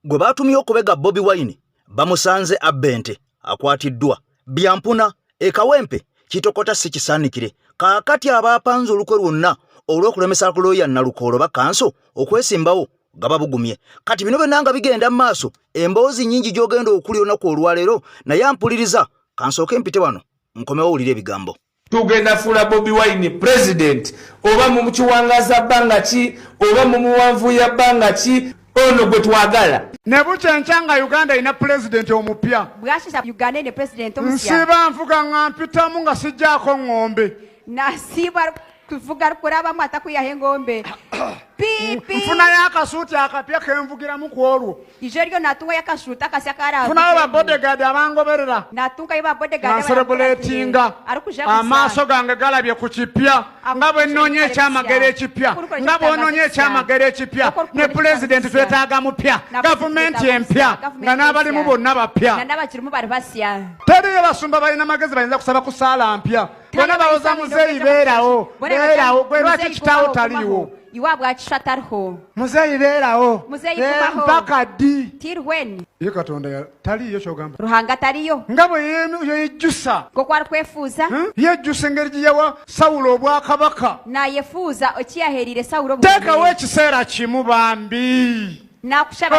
gwe batumye okubega Bobi Wine bamusanze abbente akwatiddwa byampuna ekawempe kitokota si kisaanikire kaakati abaapanze olukwe lwonna olw'okulemesa kulooya Nalukolo bakanso okwesimbawo gababugumye kati bino bennanga bigenda maaso emboozi nnyingi gy'ogenda okuli olunaku olwaleero naye ampuliriza kansooke mpite wano nkomewo owulire ebigambo. Tugenda fuula Bobi Wine president oba mu kiwangaza bbanga ki oba mu muwanvuya bbanga ki ono gwe twagala. Ne bukyanga Uganda ina president omupya. Bwashisha Uganda ine president omupya. Nsiba nvuga nga mpitamu nga sijjaako ng'ombe. Nasiba kuvuga kuraba mwata kuyahe ng'ombe. Pipi. Mfuna yakasuuti akapya kenvugiramu ku olwo. Ijeryo natunga yakashuta kasyakara. Funa ba bodyguard abangoberera. Natunga iba bodyguard celebratinga. Amaaso gange galabye ku kipya. Nga bwe nnonye ekyamagero ekipya. Nga bw'ononye ekyamagero ekipya. Ne president twetaaga mupya. Gavumenti empya. Nga n'abalimu bonna bapya. Na n'abakirimu bali basya. Teriyo basumba balina magezi bayinza kusaba ku saala mpya. Bonna bawoza muzeeyi beerawo. Beerawo gwe lwaki kitaawo taliwo. Iwabwa chishatariho. Muzeeyi beerawo. Muzeeyi kubaho. Mpaka ddi. Till when? Ye Katonda taliyo kyogamba. Ruhanga taliyo. Nga bwe yejjusa. Ko kwari kwefuza. Yejjusa engeri gye yawa Sawulo obwakabaka. Na yefuza okiyaherire Sawulo teekawo ekiseera kimu bambi.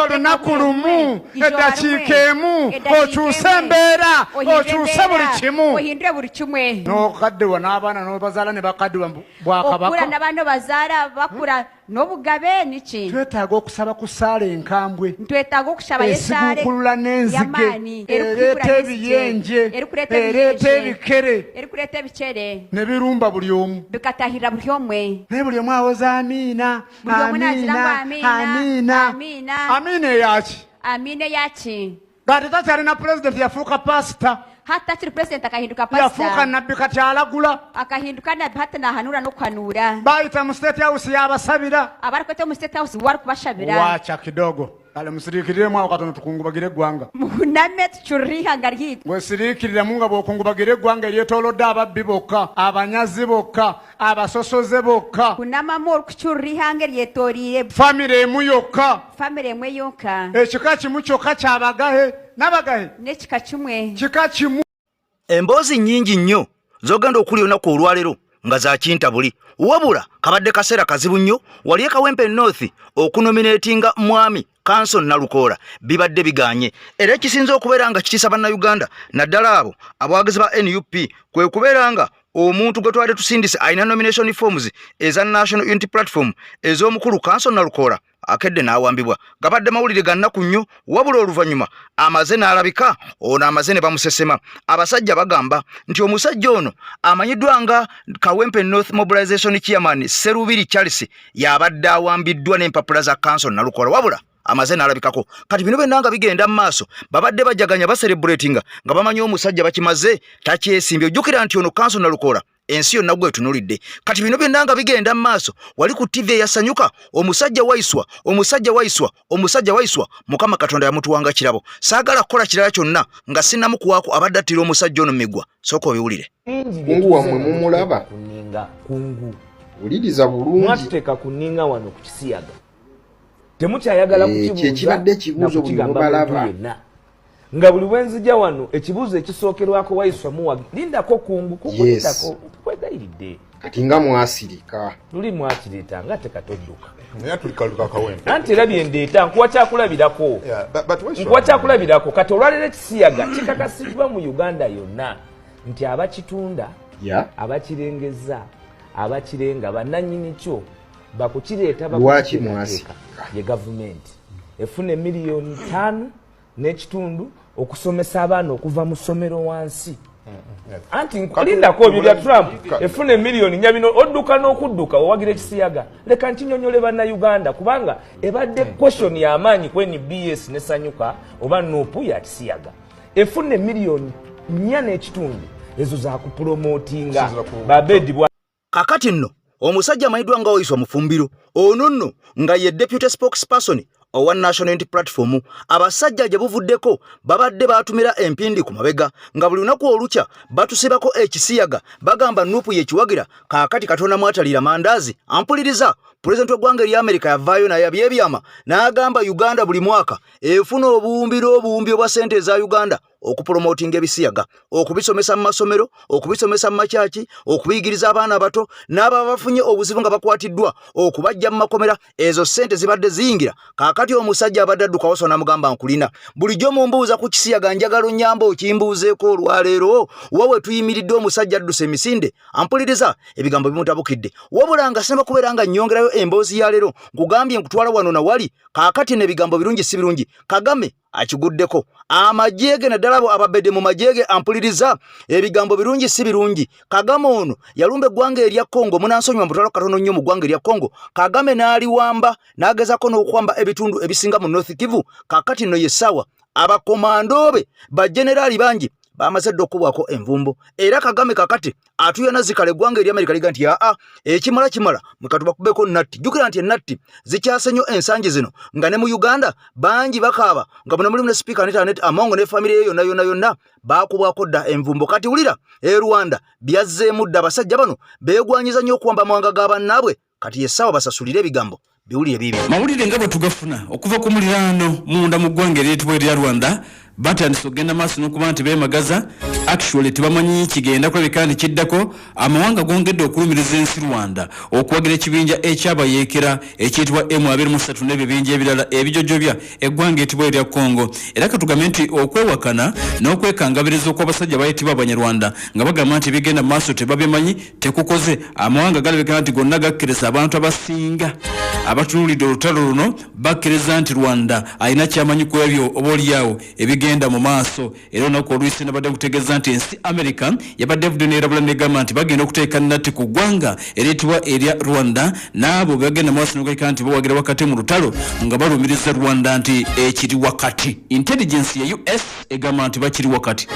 Olunaku lumu eddakiika emu okyuse embeera okyuse buli kimu ohindure buli kimwe n'okaddewa n'abaana n'obazaala ne bakaddewa bwakabaka okula n'abaana bazaala bakura n'obugabe niki twetaaga okusaba ku ssaala enkambwe twetaaga okusaba yesaale esigukulula n'enzige ereeta ebiyenje ereeta ebikere erikuleeta ebikere ne birumba buli omu bikatahirira buli omwe naye buli omu awoza amiina amiina Amine yaki. Amine yaki. Gati takyalina president yafuuka pastor. Hata kiri president akahinduka pastor. Yafuuka nabbi kati alagula. Akahinduka nabbi hata nahanura n'okuhanura. Bayita mu state house yabasabira. Abarikwete mu state house wari kubashabira. Wacha kidogo. Kale musirikiremu awo katono tukungubagire eggwanga. Muname tukyuriha ryitu. Wesirikiremu nga bw'okungubagire eggwanga eryetoolodde ababbi bokka, abanyazi bokka, abasosoze bokka. Kunamamu okukyuriha eryetoolire. Famire emu yokka. Famire emu yokka. Ekika kimu kyokka ky'abagahe n'abagahe. N'ekika kimwe. Kika kimu. Emboozi nnyingi nnyo z'ogenda okuli olunaku olwaleero nga za kintabuli wabula kabadde kaseera kazibu nnyo wali Kawempe North okunominatinga mwami Kanso Nalukolo bibadde biganye era ekisinza okubeera nga kitiisa bannayuganda naddala abo abawagizi ba NUP kwe kubeera nga omuntu gwe twali tusindise alina nomination forms eza National Unity Platform ez'omukulu Kanso Nalukolo akedde n'awambibwa gabadde mawulire ga nnaku nnyo wabula oluvannyuma amaze n'alabika ono amaze ne bamusesema abasajja bagamba nti omusajja ono amanyiddwa nga Kawempe North Mobilization Chairman Serubiri Charles yabadde awambiddwa n'empapula za Kanso Nalukolo wabula amaze n'alabikako kati bino bennanga bigenda mu maaso babadde bajaganya baselebratinga nga bamanyi omusajja bakimaze takyesimbye ojjukira nti ono Kanso Nalukolo ensi yonna gwe tunulidde kati bino bennanga bigenda mu maaso wali ku TV yasanyuka omusajja waiswa Mukama Katonda yamutuwanga kirabo saagala kukola kirala kyonna nga sinnamukuwaako abadde attira omusajja ono migwa sooka obiwulire kungu wamwe mumulaba kuninga kungu uliriza bulungi mwateka kuninga wano ku Kisiyaga temukyayagala kukibuuza ekibadde kibuuzo buli mubalaba nga buli bwenzija wano ekibuuzo ekisookerwako Waiswa muwagi lindako kungu lindako kwegayiridde kati nga mwasirika luli mwakireta nga tekatodduka naye tulikaluka Kawempe anti era byendeeta nkuwa kyakulabirako kati olwalero Ekisiyaga kikakasiddwa mu Uganda yonna nti abakitunda abakirengeza abakirenga bannannyini kyo bakukireeta lwaki mwasirika ye gavumenti efune miliyoni 5 n'ekitundu okusomesa abaana okuva mu ssomero wansi anti lindako ebyo bya Trump efune miliyoni nyabino odduka n'okudduka owagira Ekisiyaga leka nkinyonyole bannayuganda kubanga ebadde question y'amaanyi ku NBS ne Sanyuka oba Nuupu ya Kisiyaga efune miliyoni 4 n'ekitundu ezo za kupromotinga babedi bwa kakati nno omusajja amanyiddwa nga Waiswa Mufumbiro ono nno nga ye deputy spokesperson owa National Unity Platform abasajja gye buvuddeko babadde batumira empindi ku mabega nga buli lunaku olukya batusibako ekisiyaga bagamba Nuupu ye kiwagira kaakati Katonda mwatalira mandazi ampuliriza President w'eggwanga erya America yavaayo naye abyebyama n'agamba Uganda buli mwaka efuna obuwumbi obwa ssente za Uganda okupromotinga ebisiyaga okubisomesa mu masomero okubisomesa mu makyaki okubiyigiriza abaana abato n'aba bafunye obuzibu nga bakwatiddwa okubajja mu makomera ezo ssente zibadde ziyingira kaakati omusajja abadde adduka waso n'amugamba nkulina bulijjo mumbuuza ku kisiyaga njagala onnyamba okimbuuzeeko olwaleero wawe tuyimiridde omusajja adduse emisinde ampuliriza ebigambo bimutabukidde wabula nga sinaba kubeera nga nnyongerayo emboozi ya leero nkugambye nkutwala wano na wali kaakati n'ebigambo birungi si birungi Kagame akiguddeko amajege naddala abo ababedde mu majege ampuliriza ebigambo birungi si birungi Kagame ono yalumba eggwanga erya Congo munansonywa mutalo katono nnyo mu ggwanga erya Congo Kagame n'aliwamba n'agezako n'okuwamba ebitundu ebisinga mu North Kivu kakati no yesawa abakomando be bajenerali bangi bamaze dokubwako envumbo era Kagame kakati atuyana zikale eggwanga erya America liga nti ekimala mukatuba kubeko natti jukira nti natti zikyasenyo ensangi zino nga ne mu Uganda bangi bakaaba nga bano mulimu ne speaker net amongo ne family yeyo yonna bakubwako dda envumbo kati ulira Rwanda byazzeemu dda abasajja bano beegwanyiza nnyo okuwamba amawanga g'abannabwe kati yesawa basasulire ebigambo biwulire bibi mawulire nga bwe tugafuna okuva ku muliraano munda mu ggwanga eryetibwa erya Rwanda batandise okugenda maaso n'okuba nti beemagaza actually tebamanyi kigenda kulabika nti kiddako amawanga gongedde okulumiriza ensi Rwanda okuwagira ekibinja ekyabayeekera ekiyitibwa M23 n'ebibinja ebirala ebijojobya eggwanga eryetibwa erya Congo era katugambe nti okwewakana n'okwekangabiriza okw'abasajja bayitibwa Abanyarwanda nga bagamba nti bigenda maaso tebabimanyi tekukoze amawanga galabika nti gonna gakkiriza abantu abasinga abatunuulidde olutalo luno bakkiriza nti Rwanda alina kyamanyi ku ebyo oba oliawo ebigenda mu maaso era olunaku olwisi nabadde kutegeeza nti ensi America yabadde evudde neerabula negamba nti bagenda okuteeka natti ku ggwanga eryetibwa erya Rwanda n'abo bagenda maaso n'okulabika nti bawagira wakati mu lutalo nga balumiriza Rwanda nti ekiri wakati intelligence ya US egamba nti bakiri wakati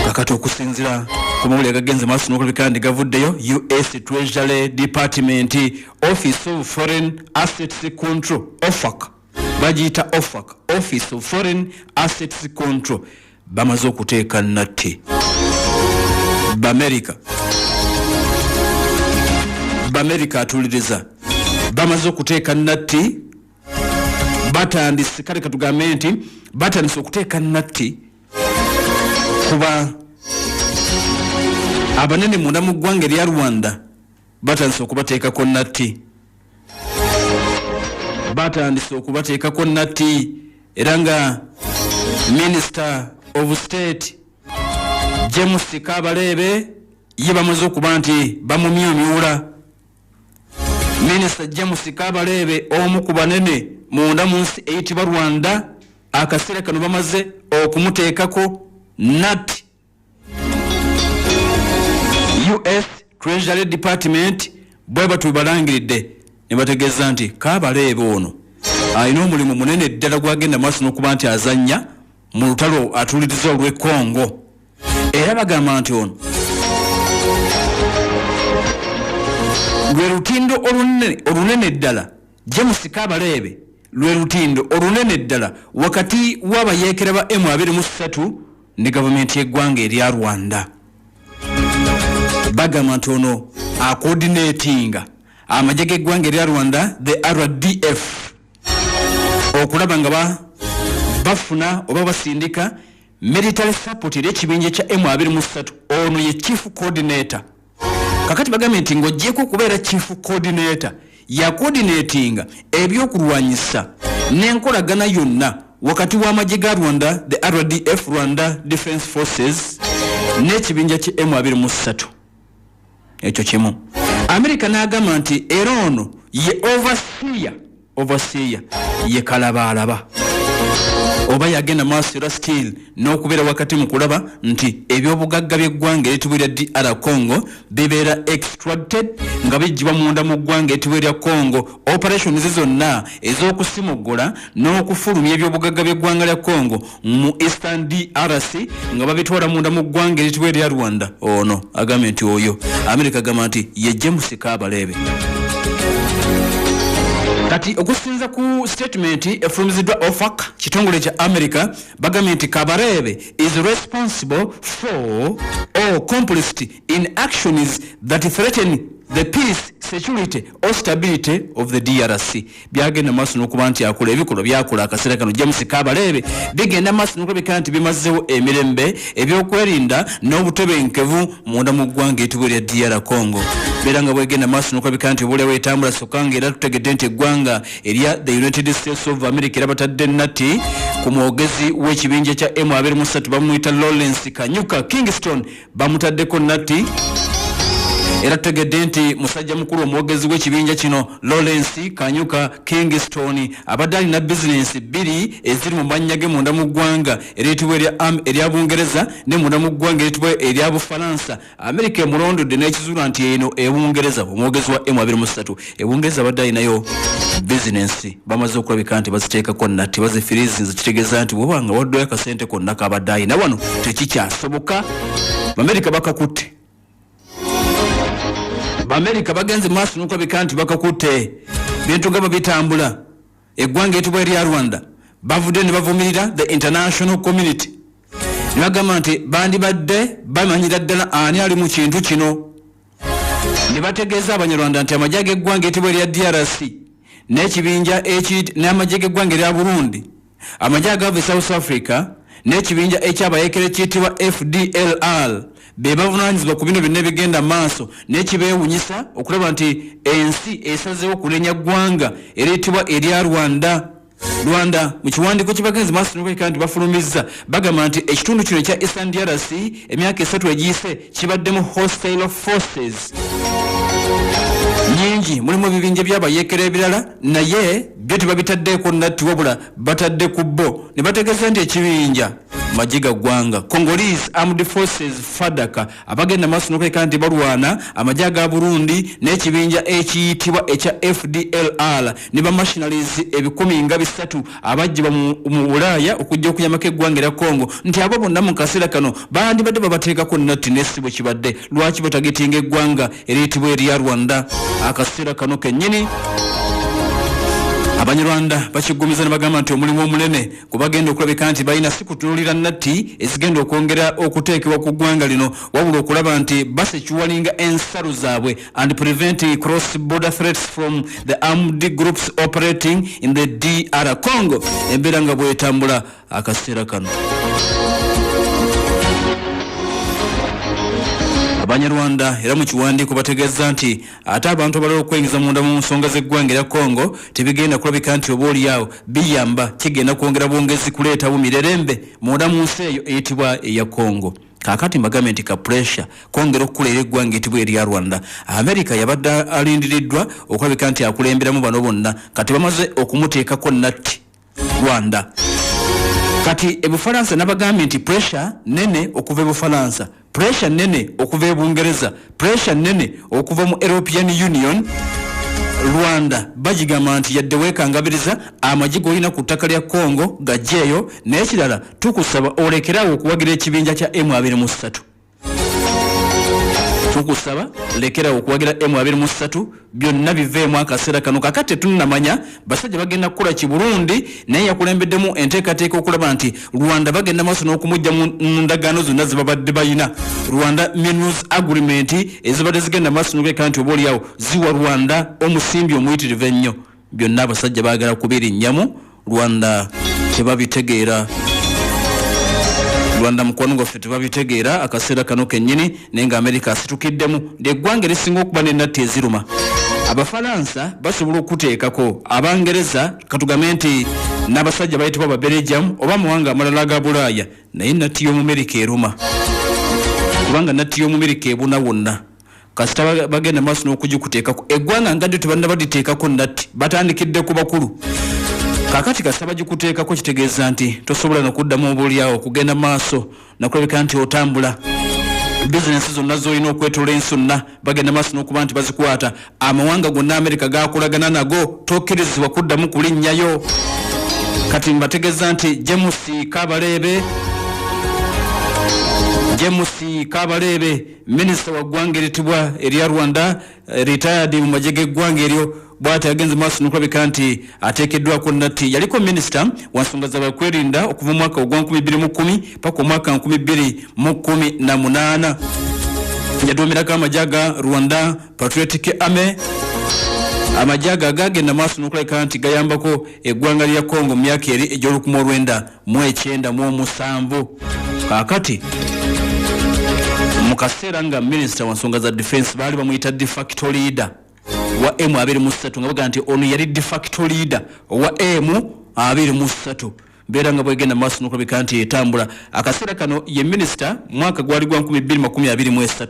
kakati okusinzira ku mawulire agagenze maaso n'okulabika nti gavuddeyo US Treasury Department Office of Foreign Assets Control OFAC bagiyita OFAC Office of Foreign Assets Control bamaze okuteeka natti B'Amerika atuliriza bamaze okuteeka natti batandise kale katugambe nti batandise okuteeka natti kuba abanene munda mu ggwanga erya Rwanda batandise okubateekako natti era nga Minister of State James Kabarebe ye bamaze okuba nti bamumyumyula Minister James Kabarebe omu ku banene munda mu nsi eyitibwa Rwanda akaseera kano bamaze okumuteekako natti US Treasury Department bwe batubalangiridde ne bategeeza nti Kabarebe ono alina omulimu munene ddala gwagenda maaso n'okuba nti azannya mu lutalo atuliriza olw'e Congo era bagamba nti ono lwe lutindo olunene ddala James Kabarebe lwe lutindo olunene ddala wakati w'abayeekera ba M23 ne gavumenti y'eggwanga erya Rwanda bagamba nti ono akoordinatinga amagye g'eggwanga erya Rwanda the RDF okulaba nga bafuna oba basindika military support y'ekibinja kya M23 ono ye chief coordinator kakati bagambye nti ng'oggyeko okubeera chief coordinator yakoordinatinga ebyokulwanyisa n'enkolagana yonna wakati w'amagye ga Rwanda the RDF Rwanda Defense Forces n'ekibinja kya M23 ekyo kimu America n'agamba nti era ono ye overseer ye kalabalaba oba yagenda maaso era still n'okubeera wakati mu kulaba nti ebyobugagga by'eggwanga eritibwa erya DR Congo bibeera extracted nga bijjibwa munda mu ggwanga eritibwa erya Congo operations zonna ez'okusimugula n'okufulumya ebyobugagga by'eggwanga lya Congo mu Eastern DRC nga babitwala munda mu ggwanga eritibwa erya Rwanda ono agambye nti oyo America agamba nti ye James Kabarebe kati okusinza ku statement efulumiziddwa OFAC kitongole kya America bagambye nti Kabarebe is responsible for or complicit in actions that threaten the peace, security or stability of the DRC. Byagenda maaso n'okuba nti akola ebikolwa byakola akaseera kano James Kabarebe bigenda maaso n'okulabika nti bimazeewo emirembe ebyokwerinda n'obutebenkevu munda mu ggwanga etibwa lya DR Congo. Beera nga bwegenda maaso n'okulabika nti obulewo etambula sokanga era tutegedde nti eggwanga erya the United States of America era batadde nati ku mwogezi w'ekibinja kya M23 bamuyita Lawrence Kanyuka Kingston bamutaddeko nati era tutegedde nti musajja mukulu omwogezi w'ekibinja kino Lawrence Kanyuka Kingston abadde alina bizinensi bbiri eziri mu mannya ge munda mu ggwanga eryitibwa erya Bungereza ne munda mu ggwanga eryitibwa erya Bufalansa. Amerika emulondodde n'ekizuula nti eno ebungereza omwogezi wa M23 ebungereza abadde alinayo bizinensi bamaze okulabika nti baziteekako nati bazifirizinze kitegeeza nti bwobanga waddeyo akasente konna kabadde alina wano tekikyasoboka. Amerika bakakutte America bagenze maaso n'okulabika nti bakakutte bintu gaba bitambula eggwanga etibwa erya Rwanda bavudde ne bavumirira the international community ne bagamba nti bandibadde bamanyira ddala ani ali mu kintu kino ne bategeeza abanyarwanda nti amajje g'eggwanga etibwa erya DRC n'ekibinja n'amajje g'eggwanga erya Burundi amajje agava South Africa n'ekibinja ekyabayekere kiyitibwa FDLR bebavunanyizibwa ku bino byonna bigenda maaso n'ekibeewunyisa okulaba nti ensi esazeewo okulenya ggwanga eriyitibwa erya Rwanda mu kiwandiiko kibagenzi maaso n'okulabika nti bafulumizza bagamba nti ekitundu kino ekya Eastern DRC emyaka 3 egiyise kibaddemu hostile forces nyingi mulimu ebibinja by'abayekera ebirala naye byo tebabitaddeeko natti wabula batadde ku bo ne bategeeza nti ekibinja majiga gwanga Congolese Armed Forces FARDC abagenda maaso n'okulabika nti balwana amajja ga Burundi n'ekibinja ekiyitibwa ekya FDLR ne bamachineries 130 abajjibwa mu Bulaaya okujja okuyamako eggwanga erya Congo nti abo bonna mu kaseera kano bandibadde babateekako natti n'essibwe kibadde lwaki batagetinga eggwanga eriyitibwa erya Rwanda akaseera kano kennyini. Abanyarwanda bakigumiza ne bagamba nti omulimu omunene kubagenda okulabika nti balina si kutunulira natti ezigenda okwongera okuteekebwa ku ggwanga lino wabula okulaba nti basekiwalinga ensalo zaabwe and prevent cross border threats from the armed groups operating in the DR Congo. Embeera nga bwetambula akaseera kano Abanyarwanda era mu kiwandiiko bategeeza nti ate abantu abalala okwenyiza munda mu nsonga z'eggwanga erya Congo tebigenda kulabika nti obaolyawo biyamba kigenda kwongera bwongezi kuleetawo mirerembe munda mu nsi eyo eyitibwa eya Congo. Kakati mbagambe nti ka pressure kwongera okukulera eggwanga etibwa erya Rwanda. America yabadde alindiriddwa okulabika nti akulemberamu bano bonna kati bamaze okumuteekako natti Rwanda. Kati Bufalansa nabagambye nti pressure nene okuva e Bufalansa, pressure nene okuva e Bungereza, pressure nene okuva mu European Union. Rwanda bagigamba nti yadde weekangabiriza amajigo olina ku ttaka lya Congo gajjeeyo n'ekirala tukusaba olekerawo okuwagira ekibinja kya M23. Tukusaba lekerawo okuwagira M23 byonna biveemu akaseera kano kakati tunnamanya basajja bagenda kukola ki Burundi naye yakulembeddemu enteekateeka okulaba nti Rwanda bagenda maaso n'okumujja mu ndagaano zonna zibabadde bayina. Rwanda Minerals Agreement ezibadde zigenda maaso n'okuleka nti obaolyawo ziwa Rwanda omusimbi omuyitirivu ennyo. Byonna abasajja baagala kubirinyamu Rwanda tebabitegeera. Rwanda mukwano gwaffe tebabitegeera akaseera kano kennyini naye nga America asitukiddemu ly'eggwanga erisinga okuba n'ennatti eziruma. Abafalansa basobola okuteekako, Abangereza katugambe nti n'abasajja bayitibwa Ababelgium oba amawanga amalala aga Bulaaya naye nnatti y'omu America eruma kubanga nnatti y'omu America ebuna wonna. Kasita bagenda maaso n'okugikuteekako eggwanga nga ddyo tebanna baditeekako nnatti batandikidde ku bakulu. Kakati kasita bagikuteekako kitegeeza nti tosobola n'okuddamu obaolyawo okugenda maaso nakulabika nti otambula. Bizinensi zonna z'olina okwetola ensi zonna bagenda maaso n'okuba nti bazikwata. Amawanga gonna America gaakolagana nago tokkirizibwa kuddamu kulinnyayo. Kati mbategeeza nti James Kabarebe James Kabalebe minister wa ggwanga eritibwa erya Rwanda retired mu magye g'eggwanga eryo bw'ati agenze maaso n'okulabika nti ateekeddwako natti. Yaliko minisita wa nsonga z'abakwerinda okuva mu mwaka ogwa 2010 paka omwaka 2018. Yaduumirako amagye ga Rwanda Patriotic Army. Amagye agagenda maaso n'okulabika nti gayambako eggwanga lya Congo mu myaka eri egy'olukumi kaakati mu kaseera nga minisita wa nsonga za defense baali bamuyita de facto leader wa M23 nga baga nti ono yali de facto leader wa M23 mbeera nga bwegenda maaso n'okulabika nti etambula. Akaseera kano ye minisita mwaka gwali gwa 2023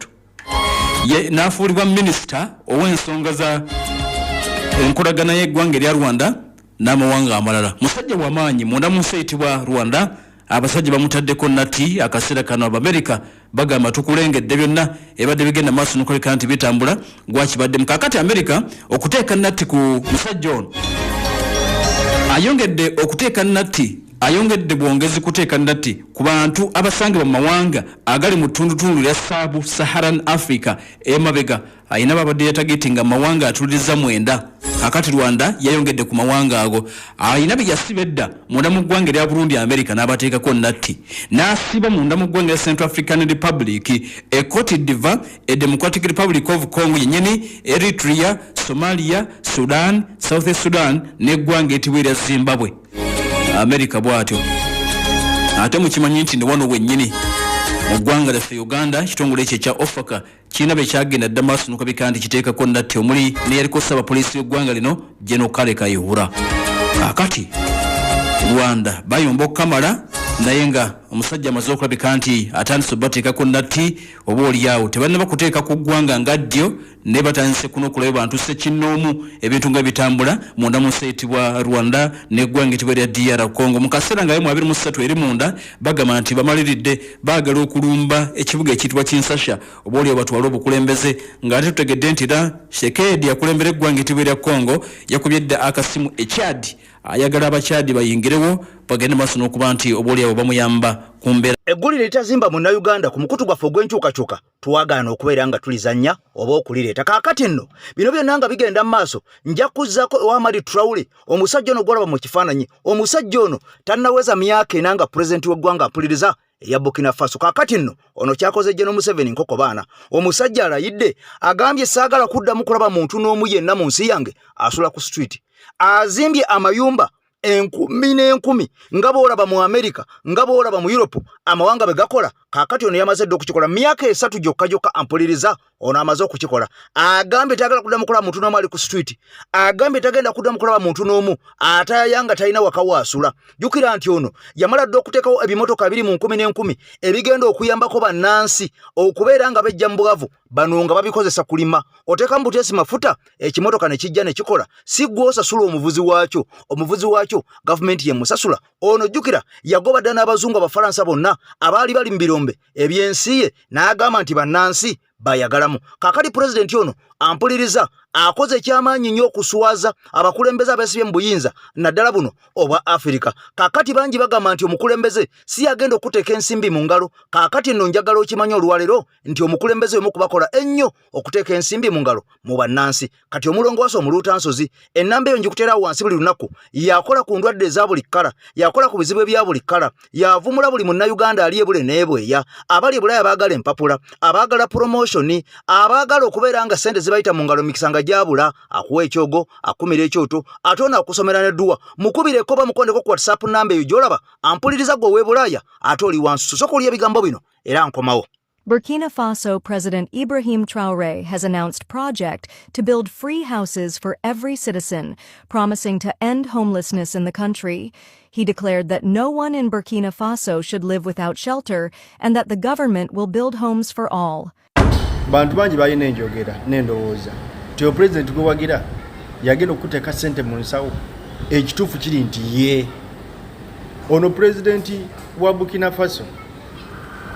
ye n'afuulibwa minisita ow'ensonga za enkolagana y'eggwanga erya Rwanda n'amawanga amalala. Musajja w'amaanyi munda mu nsi eyitibwa Rwanda. Abasajja bamutaddeko natti. Akaseera kano Abamerika bagamba tukulengedde byonna ebadde bigenda maaso n'okulabika nti bitambula gwakibadde mu kakati. Amerika okuteeka natti ku musajja ono ayongedde bwongezi kuteeka natti ku bantu abasangibwa mu mawanga agali mu ttundutundu lya Saabu Saharan Africa emabega ayina babadde yatagetinga mawanga atuliriza 9. Kakati Rwanda yayongedde ku mawanga ago ayina byasiba edda munda mu ggwanga erya Burundi America n'abateekako natti n'asiba munda mu ggwanga erya Central African Republic, Cote d'Ivoire, Democratic Republic of Congo yennyini, Eritrea, Somalia, Sudan, South Sudan n'eggwanga etibwa erya Zimbabwe. America bwatyo ate mukimanyi nti ne wano wennyini mu ggwanga lyaffe Uganda kitongole ekyo ekya OFACA kirina bye kyagenda dda maaso n'okulabika nti kiteekako natti omuli neyaliko ssaabapoliisi y'eggwanga lino General Kale Kayihura. Kaakati Rwanda bayomba okukamala naye nga omusajja amaze okulabika nti atandise bateekako natti oba olyawo tebannaba kuteeka ku ggwanga nga ddyo ne batandise kuno okulaba bantu ssekinnoomu ebintu nga bitambula munda mu nsi eyitibwa Rwanda n'eggwanga etibwa erya DR Congo. Mu kaseera nga 23 eri munda bagamba nti bamaliridde baagala okulumba ekibuga ekiyitibwa Kinsasha oba olyawo batwala obukulembeze ng'ate tutegedde nti Tshisekedi akulembera eggwanga etibwa erya Congo yakubye dda akasimu ekyadi ayagala abakyadi bayingirewo bagende maaso n'okuba nti oba olyawo bamuyamba kumbeera. Eggulire litazimba mu Uganda ku mukutu gwaffe ogw'enkyukakyuka tuwagaana okubeera nga tulizannya oba okulireeta. Kaakati nno bino byonna nga bigenda mu maaso nja kuzzaako Owamadi Traore omusajja ono gwolaba mu kifaananyi. Omusajja ono tannaweza myaka 4 nga pulezidenti w'eggwanga apuliriza eya Burkina Faso. Kaakati nno ono kyakoze General Museveni nkoko baana. Omusajja alayidde agambye saagala kuddamu kulaba muntu n'omu yenna mu nsi yange asula ku street. Azimbye amayumba 10,000 nga boolaba mu America nga boolaba mu Europe amawanga begakola. Kaakati ono yamaze dde okukikola myaka 3 gyokka ampuliriza ono amaze okukikola. Agambye tagala kuddamu kulaba muntu n'omu ali ku street. Agambye tagenda kuddamu kulaba muntu n'omu atayanga talina waka waasula. Jukira nti ono yamala dde okuteekawo ebimotoka 2 mu 10,000 ebigenda okuyambako bannansi okubeera nga bejja mu bwavu bano nga babikozesa kulima. Oteeka mu buteesi mafuta ekimotoka ne kijja ne kikola. Si gwe osasula omuvuzi waakyo gavumenti ye musasula. Ono jukira yagoba dda n'abazungu Abafaransa bonna abaali bali mu birombe ebyensi ye n'agamba nti bannansi bayagalamu. Kaakati pulezidenti ono ampuliriza akoze ekyamaanyi nnyo okuswaza abakulembeze abeesibye mu buyinza naddala buno obwa Afrika. Kaakati bangi bagamba nti omukulembeze si yagenda okuteeka ensimbi mu ngalo. Kaakati nno njagala okimanya olwaleero nti omukulembeze omu kubakola ennyo okuteeka ensimbi mu ngalo mu bannansi. Kati omulongoose omuluutansozi ennamba eyo njikuteerawo wansi buli lunaku yakola ku ndwadde eza buli kkala, yakola ku bizibu ebya buli kkala, yavumula buli munnayuganda ali ebule n'ebweya, abali ebulaya baagala empapula, abaagala promotion, abaagala okubeera nga ssente zibayita mu ngalo mikisa nga gyabula, akuwa ekyogo, akumira ekyoto, ate ono akusomera n'edduwa. Mukubireko bamukondeko ku WhatsApp namba eyo gy'olaba ampuliriza gwe ow'ebulaya ate oli wansi. Soka oli ebigambo bino era nkomawo. Burkina Faso President Ibrahim Traore has announced project to build free houses for every citizen, promising to end homelessness in the country. He declared that no one in Burkina Faso should live without shelter and that the government will build homes for all. Bantu bangi balina enjogera n'endowooza nti pulezidenti gwe wagira yagenda okuteeka ssente mu nsawo. Ekituufu kiri nti ye ono pulezidenti wa Burkina Faso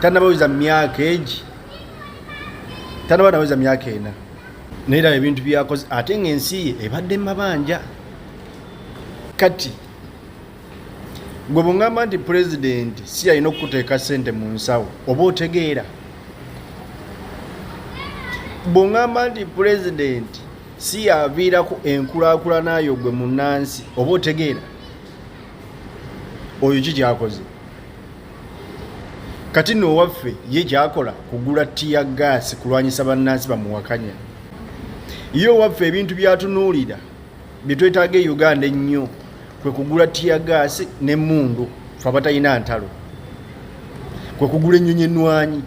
tannabaweza myaka egi, tannabaweza myaka 4 naye ebintu byakoze ate ng'ensi ye ebadde mu mabanja. Kati gwe bw'oŋŋamba nti pulezidenti si alina okukuteeka ssente mu nsawo oba otegeera bw'oŋŋamba nti pulezidenti si yaviirako enkulaakulana yo gwe munnansi oba otegeera oyo ki kyakoze kati nno owaffe ye kyakola kugula tiya gaasi kulwanyisa bannansi bamuwakanya ye owaffe ebintu byatunuulira bye twetaaga e Uganda ennyo kwe kugula tiya gaasi n'emmundu fe abatalina ntalo kwe kugula ennyonyi ennwanyi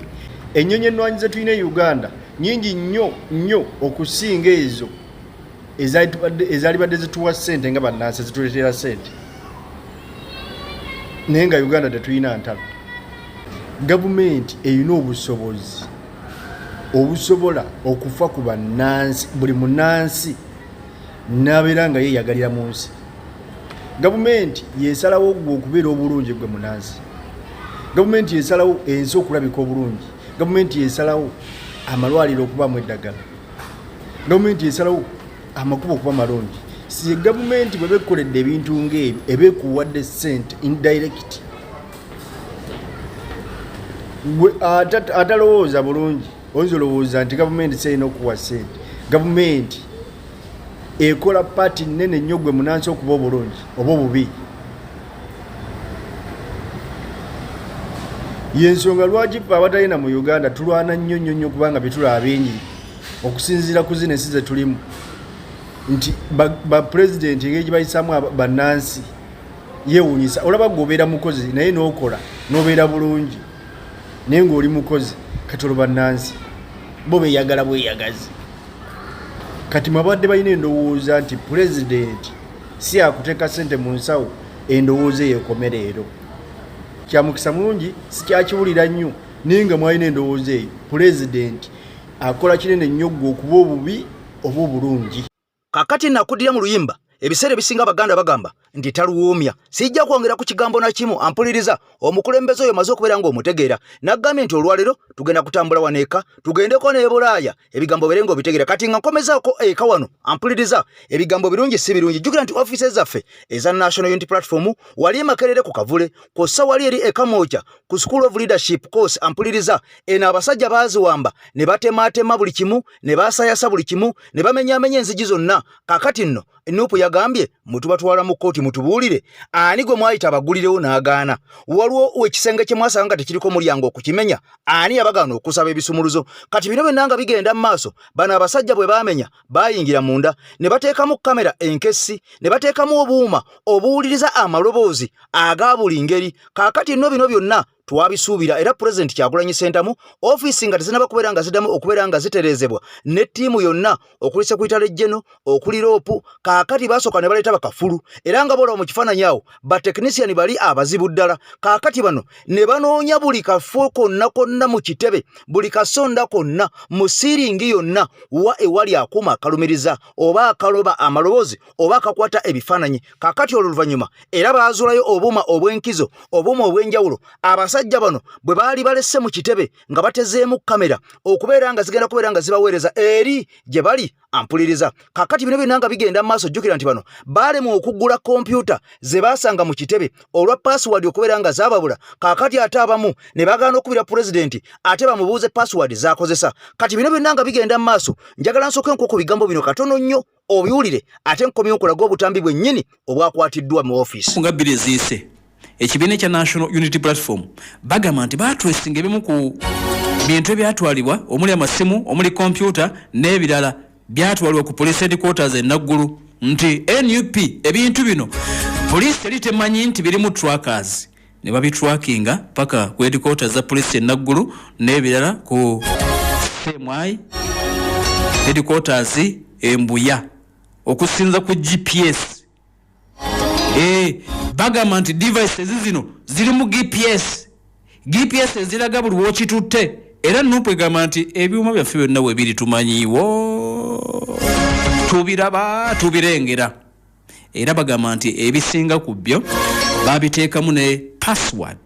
ennyonyi ennwanyi ze tulina e Uganda nyingi nnyo okusinga ezo ezaali badde zituwa ssente nga bannansi zituleetera ssente naye nga Uganda tetulina ntalo gavumenti erina obusobozi obusobola okufa ku bannansi buli munnansi n'abeera nga yeeyagalira mu nsi gavumenti yesalawo gwe okubeera obulungi gwe munnansi gavumenti yesalawo ensi okulabika obulungi gavumenti yesalawo amalwaliro okubaamu eddagala gavumenti yesalawo amakubo okuba malungi si gavumenti bwe bekoledde ebintu ng'ebyo ebekuwadde ssente indirect gwe atalowooza bulungi oyinza olowooza nti gavumenti serina okuwa ssente gavumenti ekola paati nnene nnyo gwe munansi okuba obulungi oba obubi yensonga lwaki ffe abatalina mu Uganda tulwana nnyo kubanga bitulaba bingi okusinziira ku zino ensi ze tulimu nti bapulezidenti engeri gye bayisaamu bannansi yeewuunyisa olaba gweobeera mukozi naye n'okola n'obeera bulungi naye ng'oli mukozi kati olwo bannansi bo beeyagala bweyagazi kati mwabadde balina endowooza nti pulezidenti si akuteeka ssente mu nsawo endowooza eyo leero kyamukisa mulungi si kyakiwulira nnyo naye nga mwalina endowooza eyo pulezidenti akola kinene nnyo gwe okuba obubi oba obulungi kakati nakudira mu luyimba ebiseera ebisinga abaganda bagamba nti taluwuumya sijja kwongera ku kigambo na kimu ampuliriza omukulembeze oyo maze okubeera ng'omutegeera naggambye nti olwaleero tugenda kutambula waneeka tugendeko ne Bulaaya ebigambo bere ng'obitegeera kati nga nkomezaako eka wano ampuliriza ebigambo birungi si birungi jjukira nti offices zaffe eza National Unity Platform wali e Makerere ku Kavule kw'ossa wali eri e Kamooja ku School of Leadership course ampuliriza eno abasajja baaziwamba ne batemaatema buli kimu ne baasayasa buli kimu ne bamenyaamenya enzigi zonna kakati nno Nuupu yagambye mutubatwala mu kkooti mutubuulire ani gwe mwayita abagulirewo n'agaana waliwo ekisenge kye mwasanga nga tekiriko omulyango okukimenya ani yabagaana okusaba ebisumuluzo kati bino byonna nga bigenda mu maaso bano abasajja bwe baamenya baayingira munda ne bateekamu kamera enkessi ne bateekamu obuuma obuwuliriza amaloboozi aga buli ngeri kaakati nno bino byonna twabisuubira era pulezidenti Kyagulanyi Ssentamu ofiisi nga tezinaba kubeera nga ziddamu okubeera nga zitereezebwa ne ttiimu yonna okuli Sekretary General okuli Roopu kaakati basooka ne baleeta bakafulu era nga boolaba mu kifaananyi awo batekinisiyani bali abazibu ddala kaakati bano ne banoonya buli kafo konna mu kitebe buli kasonda konna mu siiringi yonna wa ewali akuuma akalumiriza oba akaloba amaloboozi oba akakwata ebifaananyi kaakati olwo luvannyuma era baazuulayo obuuma obw'enkizo obuuma obw'enjawulo abasajja bano bwe baali balesse mu kitebe nga batezeemu kamera okubeera nga zigenda kubeera nga zibaweereza eri gye bali ampuliriza kakati bino byonna nga bigenda maaso jjukira nti bano baalemu okuggula kompyuta ze baasanga mu kitebe olwa password okubeera nga zaababula kakati ate abamu ne bagaana okubira pulezidenti ate bamubuuze password z'akozesa kati bino byonna nga bigenda maaso njagala nsooke nkuko bigambo bino katono nnyo obiwulire ate nkomye okulaga obutambi bwennyini obwakwatiddwa mu ofiisi nga bbiri eziise ekibiina ekya National Unity Platform bagamba nti baatwesinga ebimu ku bintu ebyatwalibwa omuli amasimu omuli kompyuta n'ebirala byatwalibwa ku police headquarters e Naggulu nti NUP ebintu bino police eri temanyi nti birimu trackers ne babitrackinga paka ku headquarters za police e Naggulu n'ebirala ku CMI headquarters Mbuya okusinza ku GPS bagamba nti devices zino ziri mu GPS eziraga buli wokitutte era Nuupu egamba nti ebyuma byaffe byonna we biri tumanyiiwo tubiraba tubirengera era bagamba nti ebisinga ku byo babiteekamu ne password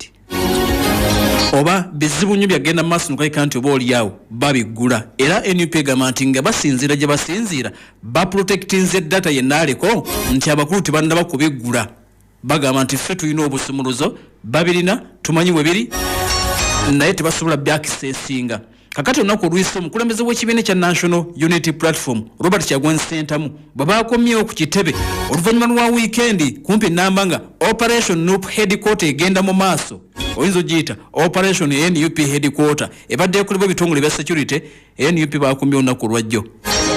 oba bizibu nnyo byagenda mu maaso nokayika nti oba oliawo babigula era NUP egamba nti nga basinziira gye basinziira baprotectinze data yennaaleko nti abakulu tebannaba kubigula bagamba nti ffe tulina obusumuluzo babirina tumanyi we biri naye tebasobola byakiseesinga. Kakati olunaku oluyise omukulembeze w'ekibiina kya National Unity Platform Robert Kyagulanyi Ssentamu bwe baakomyewo ku kitebe oluvannyuma lwa wiikendi kumpi nnamba nga Operation NUP headquarter egenda mu maaso. Oyinza ogiyita Operation NUP headquarter ebadde ekolebwa ebitongole bya security. NUP baakomyewo olunaku olwajjo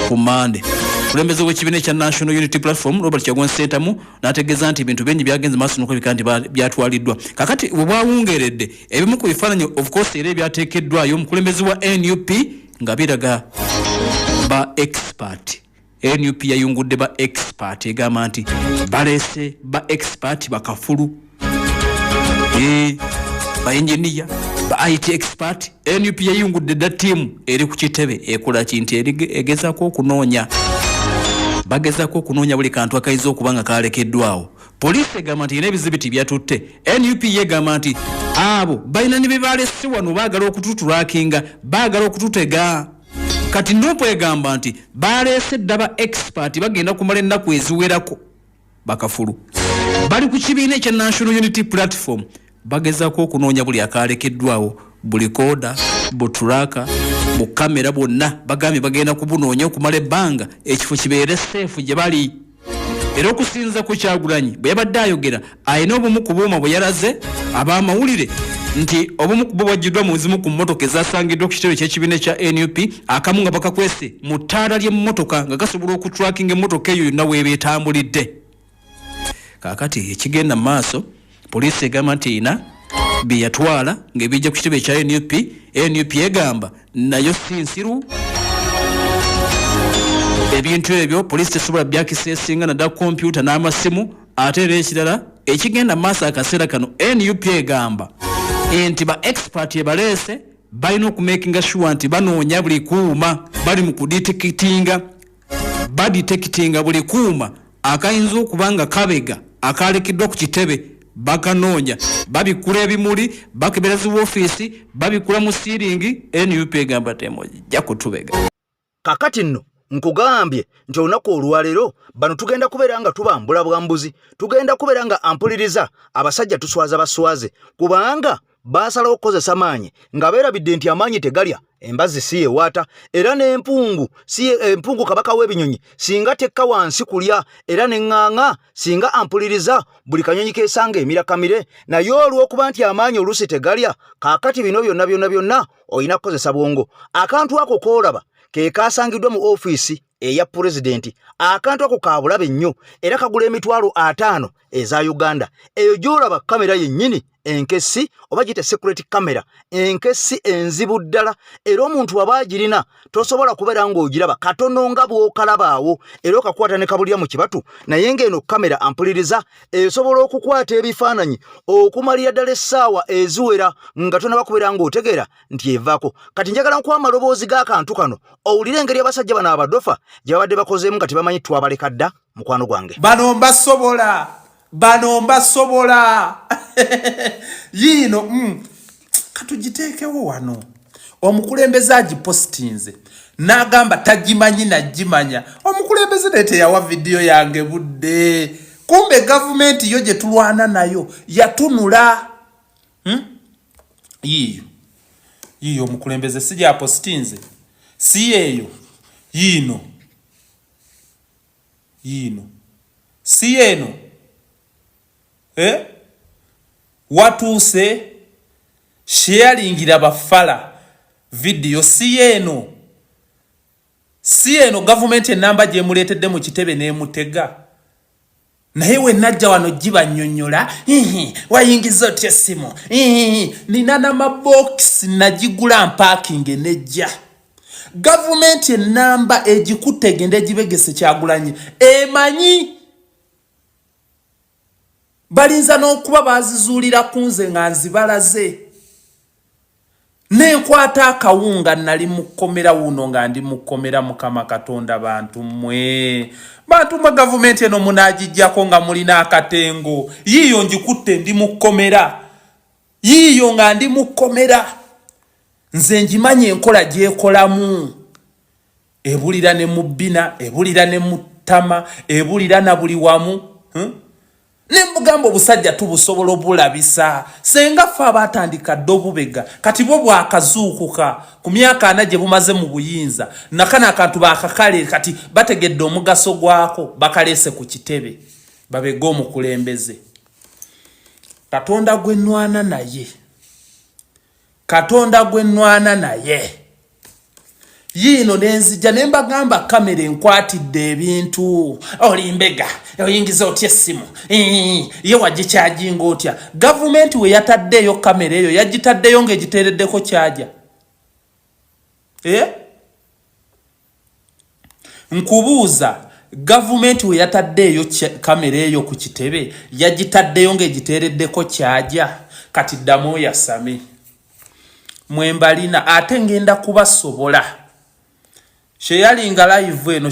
ku Mande. Omukulembeze w'ekibiina kya National Unity Platform Robert Kyagulanyi Ssentamu n'ategeeza nti ebintu bingi byagenze maaso n'okulabika nti byatwaliddwa. Kakati bwe bwawungeredde ebimu ku bifaananyi of course era ebyateekeddwayo omukulembeze wa NUP nga biraga ba expert. NUP yayungudde ba expert egamba nti baleese ba expert bakafulu, ba engineer, ba IT expert. NUP yayungudde da team eri ku kitebe ekola kintu egezaako okunoonya. Bagezako okunoonya buli kantu akayiza okuba nga kalekeddwawo. Poliisi egamba nti n'ebizibiti byatutte. NUP yegamba nti abo balina ne bebalesi wano baagala okututulakinga, baagala okututega. Kati NUP egamba nti baleese ddaba expert bagenda kumala ennaku eziwerako bakafulu. Bali ku kibiina ekya National Unity Platform bagezako okunoonya buli akalekeddwawo, buli kooda, butulaka, bukamera bonna bagambye bagenda kubunoonya okumala ebbanga ekifo kibeere seefu gye bali. Era okusinza ku Kyagulanyi bwe yabadde ayogera ayina obumu ku buuma bwe yalaze ab'amawulire nti obumu ku bwo bwajjiddwa mu zimu ku mmotoka ezasangiddwa ku kitebe ky'ekibiina ekya NUP, akamu nga bakakwese mu ttaala ly'emmotoka nga gasobola okutulakinga emmotoka eyo yonna weeba etambulidde. Kaakati ekigenda mu maaso, poliisi egamba nti erina bye yatwala ng'ebijja ku kitebe ekya NUP. NUP egamba nayo si nsiru. Ebintu ebyo poliisi tesobola byakiseesinga naddala kompyuta n'amasimu. Ate era ekirala ekigenda mu maaso akaseera kano, NUP egamba nti ba expert ebaleese balina okumakinga sure nti banoonya buli kuuma, bali mu kuditekitinga buli kuuma akayinza okuba nga kabega akalekeddwa ku kitebe. Bakanoonya babikula ebimuli, bakebereza woofiisi, babikula mu siiringi. NUP egamba temojja kutubega. Kakati nno nkugambye nti olunaku olwaleero bano tugenda kubeera nga tubambula bwambuzi, tugenda kubeera nga ampuliriza abasajja tuswaza baswaze, kubanga baasalawo okukozesa maanyi nga beerabidde nti amaanyi tegalya embazi si yewaata, era n'empungu empungu kabaka w'ebinyonyi singa tekka wansi kulya, era n'eŋŋaŋa singa ampuliriza buli kanyonyi keesanga emirakamire. Naye olw'okuba nti amaanyi oluusi tegalya, kaakati bino byonna olina kukozesa bwongo. Akantu ako koolaba ke kaasangiddwa mu ofiisi eya pulezidenti. Akantu ako ka bulabe nnyo era kagula emitwalo 5 eza Uganda. Eyo gy'olaba kamera yennyini enkesi oba gite security camera, enkesi enzibu ddala, era omuntu aba agirina tosobola kubeera ng'ogiraba katono nga bw'okalabaawo, era okakwata ne kabulya mu kibatu. Naye ng'eno kamera ampuliriza esobola okukwata ebifaananyi okumalira ddala essaawa eziwera nga tonaba kubeera ng'otegeera nti evaako. Kati njagala nkuwa amaloboozi g'akantu kano owulire engeri abasajja bano abadofa gye babadde bakozeemu nga tebamanyi twabaleka dda. Mukwano gwange bano mbasobola yino katugiteekewo wano. Omukulembeze agipositinze n'agamba tagimanyi nagimanya. Omukulembeze ne teyawa vidiyo yange budde, kumbe gavumenti yo gye tulwana nayo yatunula. Yiyo omukulembeze si gyapositinze, si yeeyo yino si yeno watuuse sharingira bafala video si yeno government enamba gye muletedde mu kitebe ne mutega. Naye we najja wano jiba nnyonnyola wayingiza otya essimu nina n'amabox nagigula mpaakinge nejja. Government enamba egikutegende gibegese Kyagulanyi emanyi balinza n'okuba bazizuulira kunze nga nzibalaze. Nenkwata akawunga nali mukomera wuno nga ndi mukomera Mukama Katonda. Bantu mwe gavumenti eno munagijjako nga mulina akatengo. Yiyo njikutte ndi mukomera, yiyo nga ndi mukomera. Nze njimanye enkola gyekolamu, ebulira ne mu bbina, ebulira ne mu ttama, ebulira na buli wamu. Nembugamba obusajja tubusobola obulabisa senga ffe abatandika ddobubega kati bwo bwakazuukuka ku myaka 4 gye bumaze mu buyinza nakana akantu bakakale kati bategedde omugaso gwako bakalese ku kitebe babega omukulembeze Katonda gwe nnwana naye yino nenzija nembagamba kamera enkwatidde ebintu olimbega oyingiza otya essimu ye wagikyajinga otya gavumenti we yataddeyo kamera eyo yagitaddeyo ng'egiteereddeko kyaja nkubuuza gavumenti we yataddeyo kamera eyo ku kitebe yagitaddeyo ng'egiteereddeko kyaja kati ddamu yasame mwembalina ate ngenda kubasobola sharinga live eno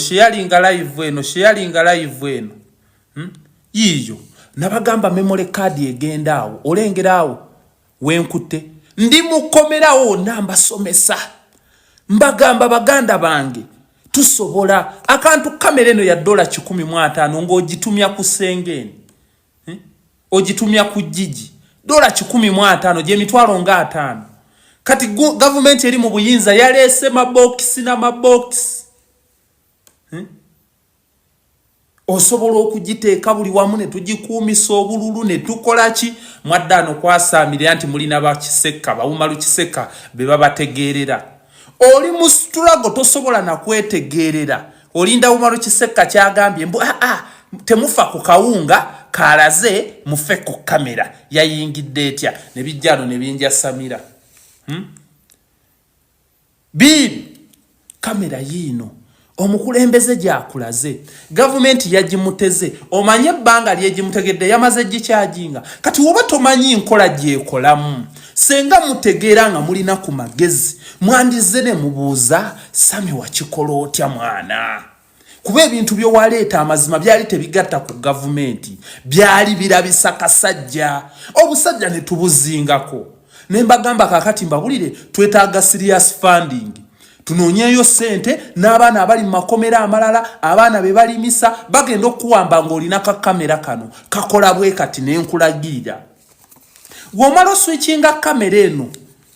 yiyo nabagamba memory card egenda awo olengera awo wenkutte ndi mukomerawo nambasomesa mbagamba baganda bange tusobola akantu kamera eno ya $115 ng'ogitumya ku sengeni ogitumya ku jiji $115 gye mitwalo nga 5 kati government eri mu buyinza yalese mabox na mabox osobola okugiteeka buli wamu ne tugikuumisa obululu ne tukola ki mwaddano kwasaamira nti mulina bakiseka bawumalu kiseka be babategeerera oli mu struggle tosobola na kwetegeerera olinda wumalu kiseka kyagambye mbu temufa ku kawunga kalaze mufe ku kamera yayingidde etya ne bijjano ne binja Samira Bibi kamera yino omukulembeze gyakulaze government yagimuteze omanye banga lyegimutegedde yamaze gikyajinga kati woba tomanyi nkola gyekolamu senga mutegeera nga mulina ku magezi mwandize ne mubuuza Sami wakikola otya mwana kuba ebintu byo waleeta amazima byali tebigatta ku government byali birabisa kasajja obusajja ne tubuzingako nembagamba kakati mbabulire twetaaga serious funding tunoonyeyo sente n'abaana abali mu makomera amalala abaana be balimisa bagenda okuwamba ng'olina kakamera kano kakola bwe kati n'enkulagirira womala oswitchinga kamera eno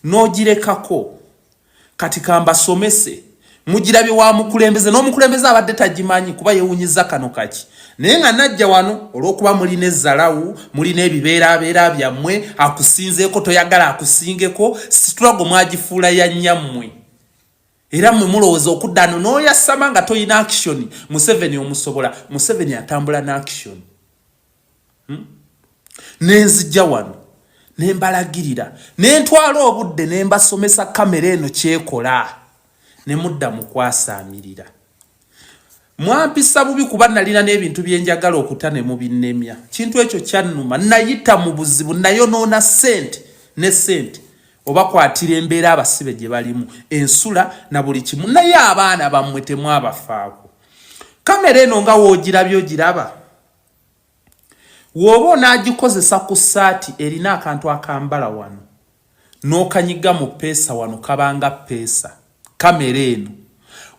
n'ogirekako kati kambasomese mugirabye wa mukulembeze n'omukulembeze abadde tagimanyi kuba yewunyiza kano kaki naye nga najja wano olw'okuba mulina ezzalawu mulina ebibeerabeera byammwe akusinzeeko toyagala akusingeko struggle mwagifuula ya nnyammwe era mmwe mulowooza okuddano n'oyasama nga toyina action Museveni omusobola Museveni atambula na action nenzijja wano nembalagirira nentwala obudde nembasomesa kamera eno kyekola ne mudda mu kwasaamirira mwampisa bubi kuba nalina n'ebintu byenjagala okutane mu binnemya kintu ekyo kyannuma nayita mu buzibu nayonoona sente ne sente oba kwatira embeera abasibe gye balimu ensula na buli kimu naye abaana bammwe temwabafaako kamera eno nga woogirabye ogiraba woba onaagikozesa ku ssaati erina akantu akambala wano n'okanyiga mu peesa wano kabanga peesa kamera eno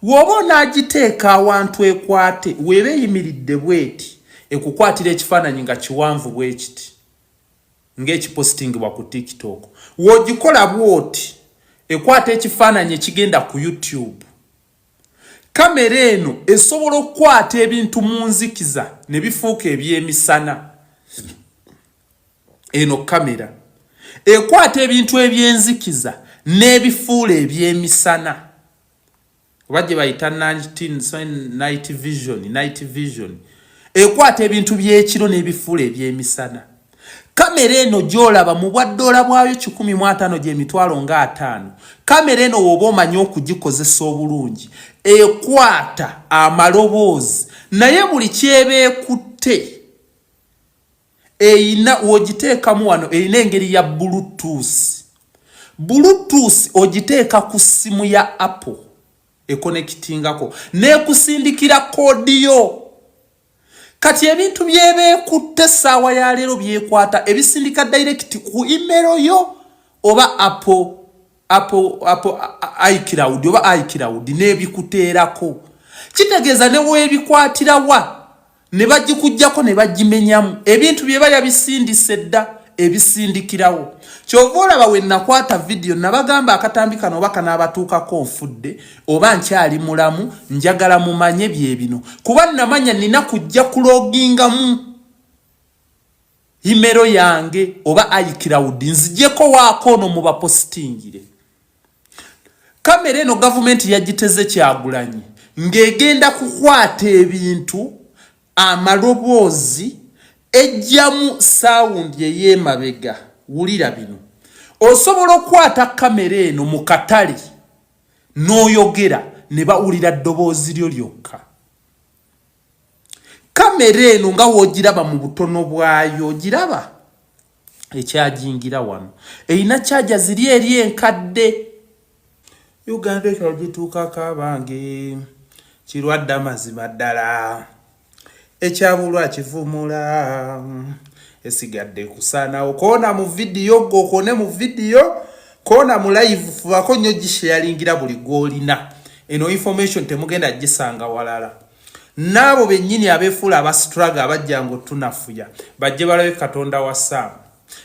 woba onagiteeka awantu ekwate weeba eyimiridde bweti ekukwatira ekifaananyi nga kiwanvu bwekiti ng'ekipositingibwa ku TikTok wogikola bwoti ekwata ekifaananyi ekigenda ku YouTube kamera eno esobola okukwata ebintu mu nzikiza ne bifuuka ebyemisana eno kamera ekwata ebintu ebyenzikiza n'ebifuula ebyemisana wajje bayita night vision ekwata ebintu by'ekiro n'ebifuula ebyemisana kamera eno gyolaba mu bwaddola bwayo 15 gy'emitwalo nga 5 kamera eno woba omanyi okugikozesa obulungi ekwata amaloboozi naye buli kyeba ekutte eyina wogiteekamu wano eyina engeri ya bluetooth ogiteeka ku ssimu ya Apple ekonektingako nekusindikira kodiyo kati ebintu byebekutte saawa ya leero byekwata ebisindika direct ku email yo oba Apple iCloud oba iCloud nebikuteerako kitegeeza ne weebikwatira wa ne bagikujjako ne bagimenyamu ebintu bye bali abisindise dda ebisindikirawo kyova olaba we nakwata video nabagamba akatambi kano oba kanaabatuukako nfudde oba nkyali mulamu njagala mumanye bye bino kuba namanya nina kujja kulogingamu imero yange oba iCloud nzijeko waako no mu bapostingire kamera eno gavumenti yagiteze Kyagulanyi ng'egenda kukwata ebintu amaloboozi ejjamu sound ey'emabega wulira bino osobola okukwata kamera eno mu katale n'oyogera ne bawulira ddoboozi lyo lyokka kamera eno nga woogiraba mu butono bwayo giraba ekyajingira wano eyina kyaja ziri eri enkadde Uganda ekagituukako abange kirwadde amazima ddala ekyabulwa kivumula esigadde kusaanawo koona mu vidiyo gokone mu vidiyo koona mu live fubako nnyo gisharingira buli gwolina eno information temugenda gisanga walala n'abo bennyini abeefuula abastruggle abajja ngo tunafuya bajje balabe Katonda wa Saamu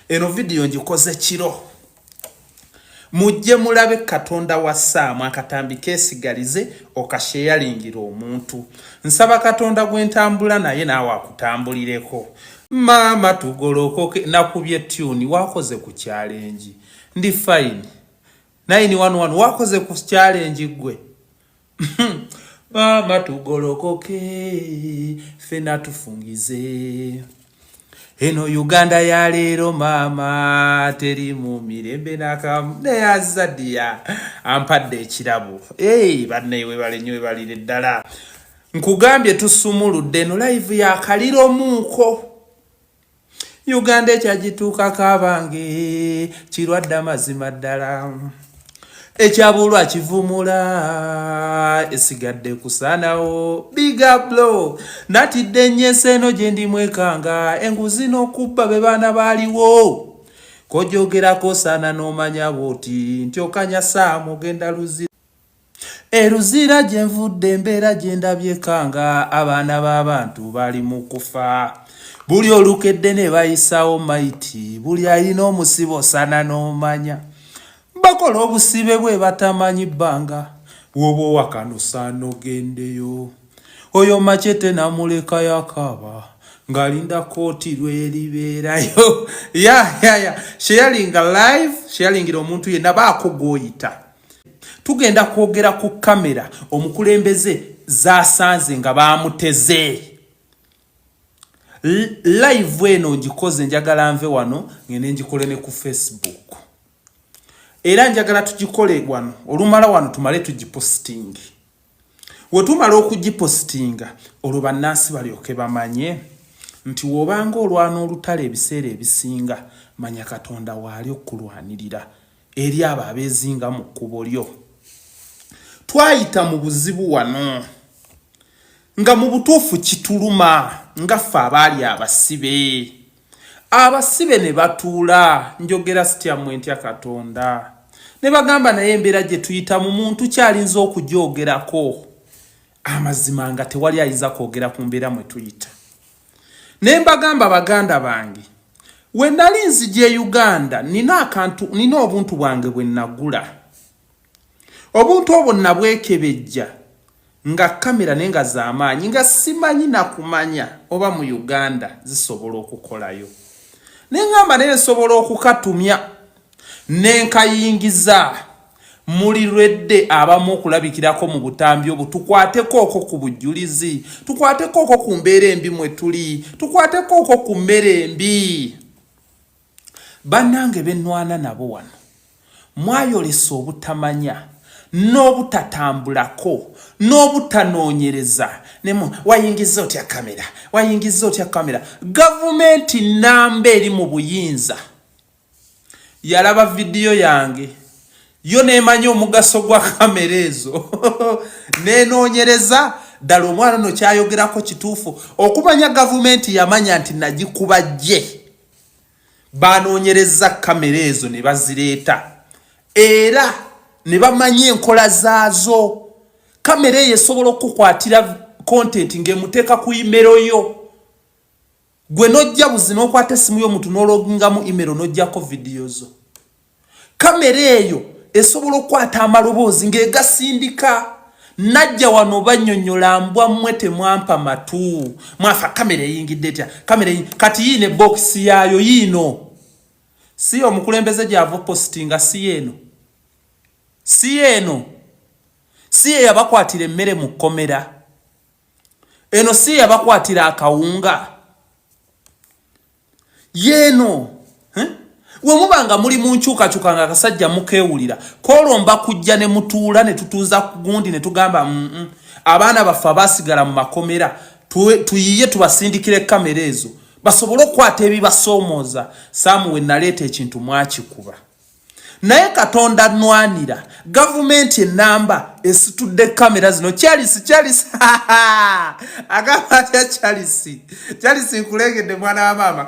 eno vidiyo ngikoze kiro mujje mulabe Katonda wa Saamu akatambi kesigalize okasharingira omuntu nsaba Katonda gwentambula naye naawe akutambulireko mama tugolokoke nakubye tune wakoze ku challenge ndi fine 911 wakoze ku challenge gwe mama tugolokoke fena tufungize eno Uganda ya leero mama teri mu mirembe nakam ne azadia ampadde ekirabo bannewe balenyewe balire ddala nkugambye tusumuludde eno live ya kaliro muuko Uganda ekyagituukako abange kirwadde amazima ddala ekyabulwa kivumula esigadde kusaanawo big up blow natidde nnyese eno gye ndi mwekanga enguzi n'okubba be baana baaliwo kojogerako saana n'omanya bwoti nti okanya Saamu ogenda luzira eruzira gye nvudde embeera gye ndabyekanga abaana b'abantu bali mu kufa buli olukedde ne bayisaawo maiti buli alina omusibo saana n'omanya bakola obusibe bwe batamanyi bbanga woba owakano saana ogendeyo oyo Machete namuleka yakaba ng'alinda kooti lweribeerayo sharinga live sharingira omuntu yenna baako gwoyita tugenda kwogera ku kamera omukulembeze zaasanze nga baamuteze live eno ngikoze njagala nve wano ngende ngikole ne ku Facebook era njagala tugikole wano olumala wano tumale tugiposting wetumala okugipostinga olwo bannansi balyoke bamanye nti wobanga olwana olutale ebiseera ebisinga manya Katonda waali okulwanirira eri abo abeezinga mu kkubo lyo twayita mu buzibu wano nga mu butuufu kituluma nga ffe abaali abasibe ne batuula njogera sityammwe ntya Katonda ne bagamba naye embeera gye tuyita mu muntu kyalinza okugyogerako amazima nga tewali ayinza kwogera ku mbeera mwe tuyita ne mbagamba baganda bange we nali nzije Uganda nina obuntu bwange bwe nagula obuntu obwo nabwekebejja nga kamera nenga z'amaanyi nga simanyi nakumanya oba mu Uganda zisobola okukolayo nengamba naye nsobola okukatumya nenkayingiza muli lwedde abamu okulabikirako mu butambi obwo tukwateko okwo ku bujulizi tukwateko okwo ku mbeera embi mwe tuli tukwateko okwo ku mmere embi bannange bennwana nabo wano mwayolesa obutamanya n'obutatambulako n'obutanoonyereza wayingiza otya kamera gavumenti namba eri mu buyinza yalaba vidiyo yange yo neemanya omugaso gwa kamera ezo nenoonyereza ddala omwana no kyayogerako kituufu okumanya gavumenti yamanya nti nagikuba gye banoonyereza kamera ezo ne bazireeta era ne bamanya enkola zaazo kamera eyo esobola okukwatira content ngemuteeka ku email yo gwe nojja buzino okwata essimu y'omuntu n'ologinga mu email nojjako videos kamera eyo esobola okukwata amaloboozi ng'egasindika najja wano bannyonnyola mbwa mmwe temwampa matu mwafa kamera eyingidde etya kamera kati yiine box yayo yiino si omukulembeze gy'ava postinga si eno si yabakwatira emmere mu kkomera eno si yabakwatira akawunga yeeno we mubanga muli mu nkyukakyuka nga akasajja mukeewulira kolomba kujja ne mutuula ne tutuuza ku gundi ne tugamba abaana baffe abasigala mu makomera tuyiye tubasindikire kamera ezo basobole okukwata ebibasoomooza saamu we naleeta ekintu mwakikuba naye Katonda nnwanira gavumenti ennamba esitudde kamera zino Charles agamba atya Charles nkulegedde mwana wa maama